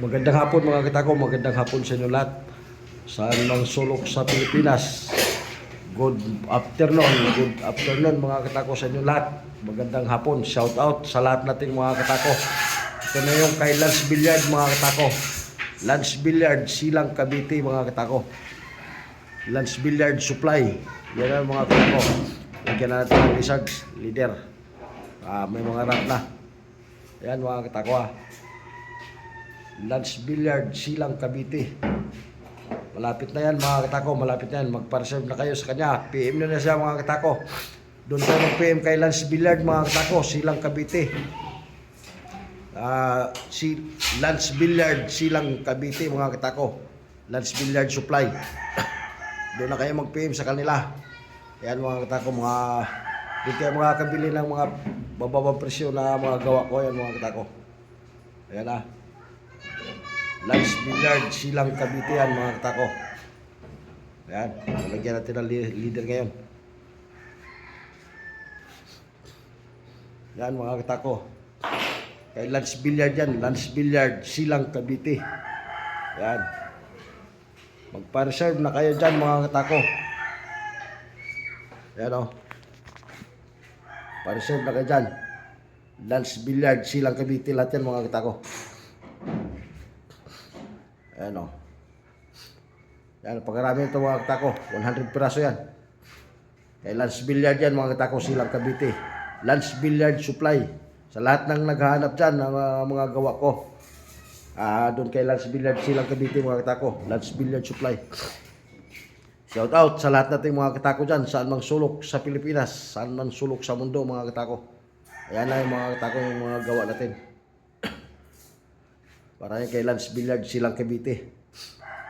Magandang hapon mga katako, magandang hapon sa inyo lahat. Saan mang sulok sa Pilipinas. Good afternoon mga katako sa inyo lahat. Magandang hapon, shout out sa lahat nating mga katako. Ito na yung kay Lance Billiard mga katako. Lance Billiard, Silang Cavite mga katako. Lance Billiard Supply. Yan ang mga katako. Bigyan na natin ng lizards, leader. May mga rat na. Yan mga katako Lance Billiard, Silang Cavite. Malapit na yan mga katako, malapit na yan. Magpa-reserve na kayo sa kanya. PM nyo na siya mga katako. Doon tayo mag-PM kay Lance Billiard mga katako, Silang Cavite. Si Lance Billiard, Silang Cavite mga katako. Lance Billiard Supply. Doon na kayo mag-PM sa kanila. Yan mga katako, doon kayo makakabili ng mga bababang presyo na mga gawa ko yan mga katako. Ayan Lance Billiard, Silang Cavite yan mga katako. Ayan, nalagyan natin ng leader ngayon. Yan mga katako. Kay Lance Billiard yan, Lance Billiard, Silang Cavite. Ayan. Magpa-reserve na kayo dyan mga katako. Ayan Pa-reserve na kayo dyan. Lance Billiard, Silang Cavite, lahat yan mga katako. Ayan Yan, pagkarami ito mga katako, 100 piraso yan. Kay Lance Billiard yan mga katako, Silang Cavite. Lance Billiard Supply. Sa lahat ng naghahanap dyan ng mga gawa ko. Doon kay Lance Billiard, Silang Cavite mga katako. Lance Billiard Supply. Shout out sa lahat nating mga katako dyan, saan mang sulok sa Pilipinas, saan man sulok sa mundo mga katako. Ayan na yung mga katako, yung mga gawa natin. Para yan kay Lance Billiard, Silang Cavite.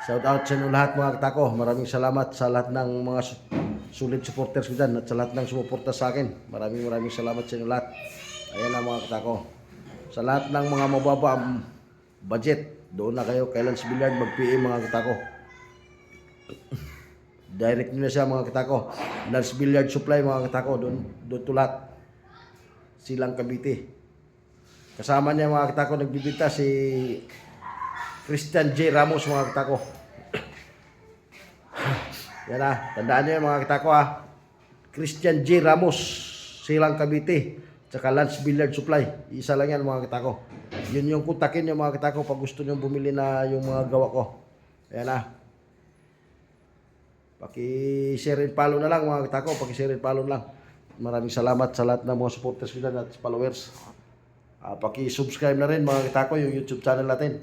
Shout out sa inyo lahat mga katako. Maraming salamat sa lahat ng mga solid supporters ko dyan at sa lahat ng sumuporta sa akin. Maraming salamat sa inyo lahat. Ayan na mga katako. Sa lahat ng mga mababa budget, doon na kayo kay Lance Billiard mag-PM mga katako. Direct nyo na siya mga katako. Lance Billiard Supply mga katako. Doon tulat. Silang Cavite. Kasama niya mga katako, nagbibita si Christian J. Ramos mga katako. Yan tandaan niyo mga katako Christian J. Ramos, Silang Cavite, tsaka Lance Billiard Supply. Isa lang yan mga katako. Yun yung kontakin niyo mga katako pag gusto niyo bumili na yung mga gawa ko. Ayan Paki-share and follow na lang mga katako, paki-share and follow lang. Maraming salamat sa lahat ng mga supporters ko dyan at followers. Paki-subscribe na rin mga katako yung YouTube channel natin.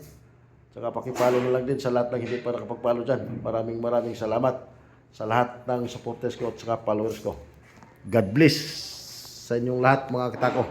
Saka paki-follow na lang din sa lahat ng hindi pa nakapag-follow dyan. Maraming salamat sa lahat ng supporters ko at saka followers ko. God bless sa inyong lahat mga katako.